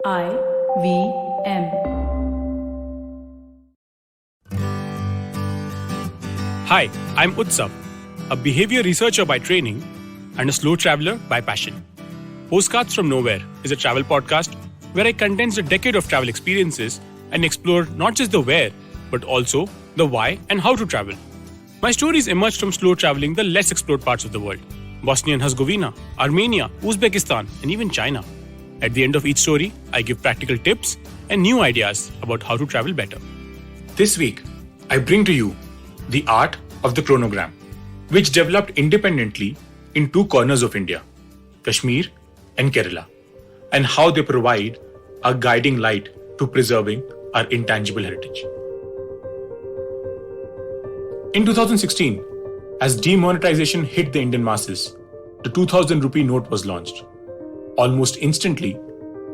IVM. Hi, I'm Utsav, a behavior researcher by training and a slow traveler by passion. Postcards from Nowhere is a travel podcast where I condense a decade of travel experiences and explore not just the where, but also the why and how to travel. My stories emerged from slow traveling the less explored parts of the world: Bosnia and Herzegovina, Armenia, Uzbekistan, and even China. At the end of each story, I give practical tips and new ideas about how to travel better. This week, I bring to you the art of the chronogram, which developed independently in two corners of India, Kashmir and Kerala, and how they provide a guiding light to preserving our intangible heritage. In 2016, as demonetization hit the Indian masses, the 2000 rupee note was launched. Almost instantly,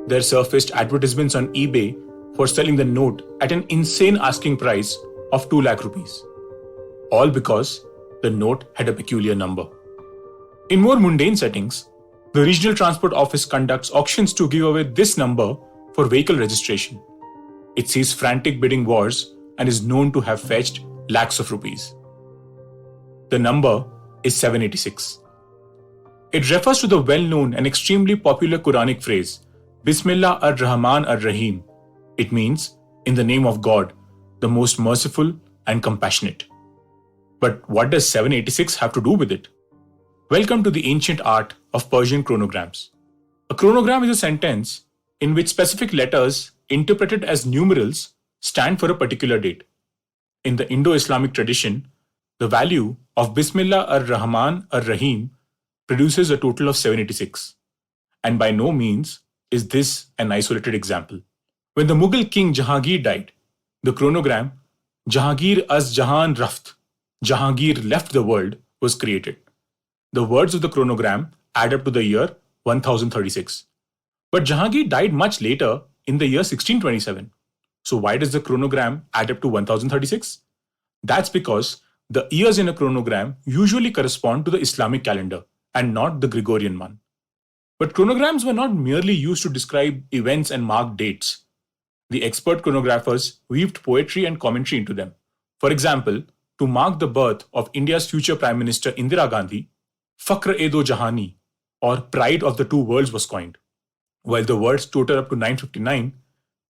there surfaced advertisements on eBay for selling the note at an insane asking price of 2 lakh rupees. All because the note had a peculiar number. In more mundane settings, the Regional Transport Office conducts auctions to give away this number for vehicle registration. It sees frantic bidding wars and is known to have fetched lakhs of rupees. The number is 786. It refers to the well-known and extremely popular Quranic phrase, Bismillah ar-Rahman ar-Rahim. It means, in the name of God, the most merciful and compassionate. But what does 786 have to do with it? Welcome to the ancient art of Persian chronograms. A chronogram is a sentence in which specific letters, interpreted as numerals, stand for a particular date. In the Indo-Islamic tradition, the value of Bismillah ar-Rahman ar-Rahim produces a total of 786. And by no means is this an isolated example. When the Mughal king Jahangir died, the chronogram Jahangir az Jahan Raft, Jahangir left the world, was created. The words of the chronogram add up to the year 1036. But Jahangir died much later in the year 1627. So why does the chronogram add up to 1036? That's because the years in a chronogram usually correspond to the Islamic calendar and not the Gregorian one. But chronograms were not merely used to describe events and mark dates. The expert chronographers weaved poetry and commentary into them. For example, to mark the birth of India's future Prime Minister Indira Gandhi, Fakhr-e-Do Jahani, or Pride of the Two Worlds, was coined. While the words total up to 959,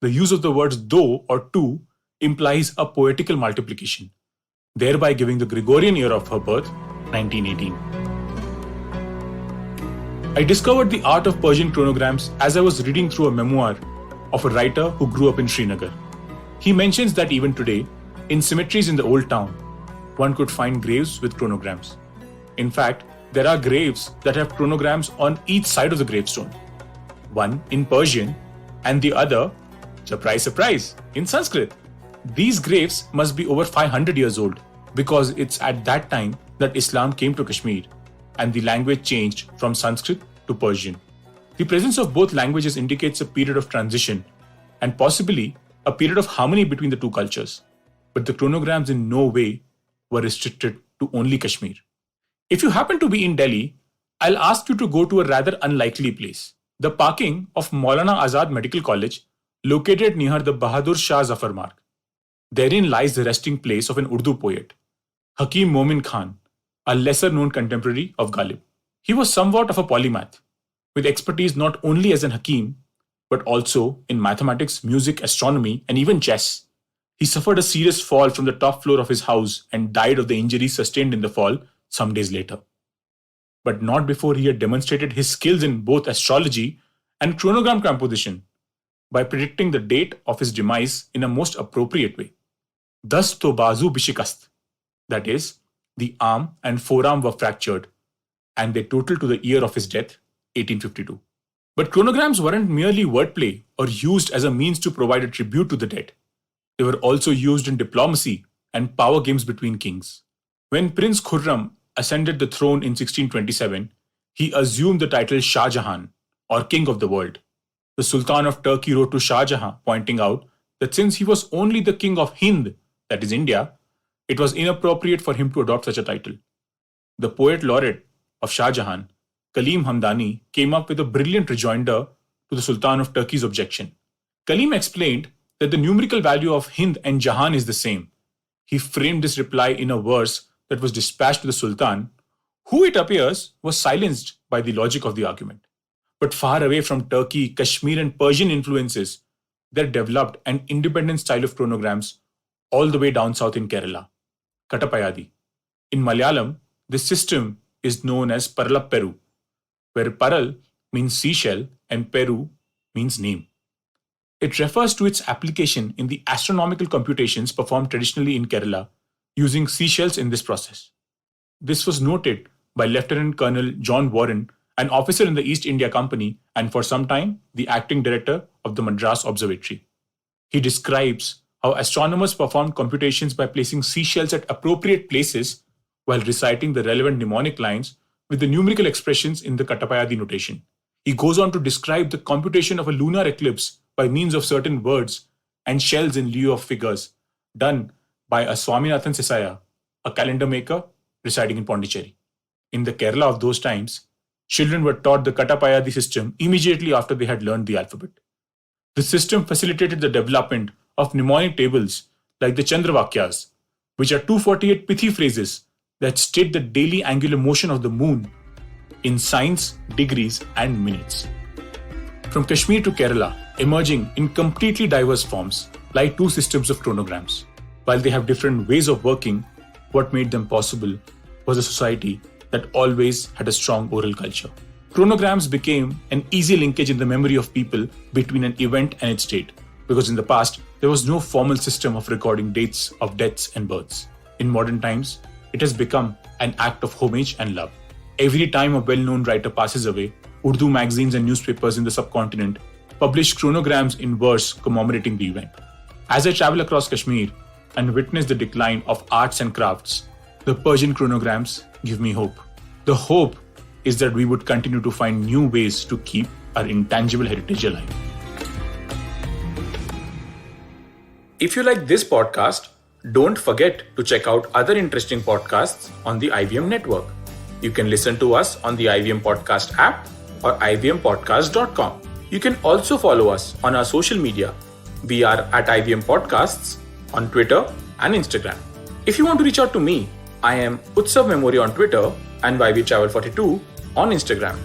the use of the words do or two implies a poetical multiplication, thereby giving the Gregorian year of her birth 1918. I discovered the art of Persian chronograms as I was reading through a memoir of a writer who grew up in Srinagar. He mentions that even today, in cemeteries in the old town, one could find graves with chronograms. In fact, there are graves that have chronograms on each side of the gravestone. One in Persian and the other, surprise, surprise, in Sanskrit. These graves must be over 500 years old because it's at that time that Islam came to Kashmir and the language changed from Sanskrit to Persian. The presence of both languages indicates a period of transition and possibly a period of harmony between the two cultures. But the chronograms in no way were restricted to only Kashmir. If you happen to be in Delhi, I'll ask you to go to a rather unlikely place, the parking of Maulana Azad Medical College, located near the Bahadur Shah Zafar Marg. Therein lies the resting place of an Urdu poet, Hakim Momin Khan, a lesser-known contemporary of Ghalib. He was somewhat of a polymath, with expertise not only as an Hakim, but also in mathematics, music, astronomy, and even chess. He suffered a serious fall from the top floor of his house and died of the injuries sustained in the fall some days later. But not before he had demonstrated his skills in both astrology and chronogram composition by predicting the date of his demise in a most appropriate way. Thus to bazu bishikast, that is, the arm and forearm were fractured, and they total to the year of his death, 1852. But chronograms weren't merely wordplay or used as a means to provide a tribute to the dead. They were also used in diplomacy and power games between kings. When Prince Khurram ascended the throne in 1627, he assumed the title Shah Jahan, or King of the World. The Sultan of Turkey wrote to Shah Jahan, pointing out that since he was only the king of Hind, that is India, it was inappropriate for him to adopt such a title. The poet laureate of Shah Jahan, Kaleem Hamdani, came up with a brilliant rejoinder to the Sultan of Turkey's objection. Kaleem explained that the numerical value of Hind and Jahan is the same. He framed this reply in a verse that was dispatched to the Sultan, who it appears was silenced by the logic of the argument. But far away from Turkey, Kashmir, and Persian influences, there developed an independent style of chronograms all the way down south in Kerala, Kattapayadi. In Malayalam, this system is known as Paralapperu, where Paral means seashell and Peru means name. It refers to its application in the astronomical computations performed traditionally in Kerala using seashells in this process. This was noted by Lieutenant Colonel John Warren, an officer in the East India Company and for some time the acting director of the Madras Observatory. He describes how astronomers performed computations by placing seashells at appropriate places while reciting the relevant mnemonic lines with the numerical expressions in the Kattapayadi notation. He goes on to describe the computation of a lunar eclipse by means of certain words and shells in lieu of figures, done by a Swaminathan Sesaya, a calendar maker residing in Pondicherry. In the Kerala of those times, children were taught the Kattapayadi system immediately after they had learned the alphabet. The system facilitated the development of mnemonic tables like the Chandravakyas, which are 248 pithy phrases that state the daily angular motion of the moon in signs, degrees, and minutes. From Kashmir to Kerala, emerging in completely diverse forms, lie two systems of chronograms. While they have different ways of working, what made them possible was a society that always had a strong oral culture. Chronograms became an easy linkage in the memory of people between an event and its date, because in the past, there was no formal system of recording dates of deaths and births. In modern times, it has become an act of homage and love. Every time a well-known writer passes away, Urdu magazines and newspapers in the subcontinent publish chronograms in verse commemorating the event. As I travel across Kashmir and witness the decline of arts and crafts, the Persian chronograms give me hope. The hope is that we would continue to find new ways to keep our intangible heritage alive. If you like this podcast, don't forget to check out other interesting podcasts on the IVM network. You can listen to us on the IVM Podcast app or ivmpodcast.com. You can also follow us on our social media. We are at IVM Podcasts on Twitter and Instagram. If you want to reach out to me, I am Utsav Memory on Twitter and YVTravel42 on Instagram.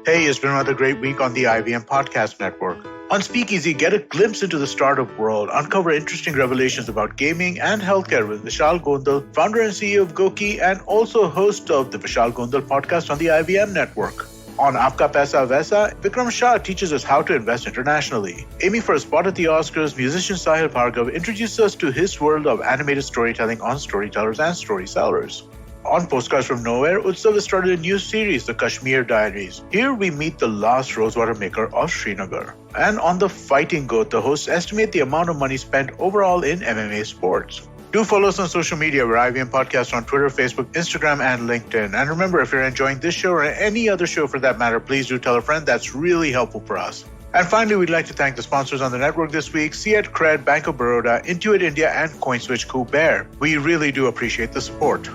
Hey, it's been another great week on the IVM Podcast Network. On Speakeasy, get a glimpse into the startup world, uncover interesting revelations about gaming and healthcare with Vishal Gondal, founder and CEO of Goki, and also host of the Vishal Gondal podcast on the IVM Network. On Aapka Paisa Vaisa, Vikram Shah teaches us how to invest internationally. Aiming for a spot at the Oscars, musician Sahil Bhargav introduces us to his world of animated storytelling on storytellers and storysellers. On Postcards from Nowhere, Utsav has started a new series, The Kashmir Diaries. Here we meet the last rosewater maker of Srinagar. And on The Fighting Goat, the hosts estimate the amount of money spent overall in MMA sports. Do follow us on social media. We're IVM Podcast on Twitter, Facebook, Instagram, and LinkedIn. And remember, if you're enjoying this show or any other show for that matter, please do tell a friend. That's really helpful for us. And finally, we'd like to thank the sponsors on the network this week, Ciat Cred, Bank of Baroda, Intuit India, and CoinSwitch Kuber. We really do appreciate the support.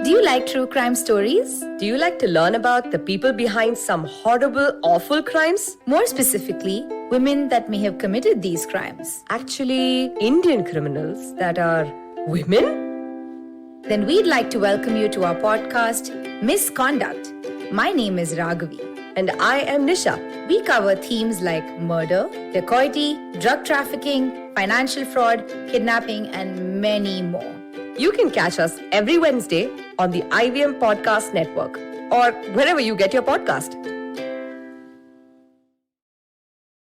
Do you like true crime stories? Do you like to learn about the people behind some horrible, awful crimes? More specifically, women that may have committed these crimes. Actually, Indian criminals that are women? Then we'd like to welcome you to our podcast, Misconduct. My name is Raghavi. And I am Nisha. We cover themes like murder, dacoity, drug trafficking, financial fraud, kidnapping, and many more. You can catch us every Wednesday on the IVM Podcast Network or wherever you get your podcast.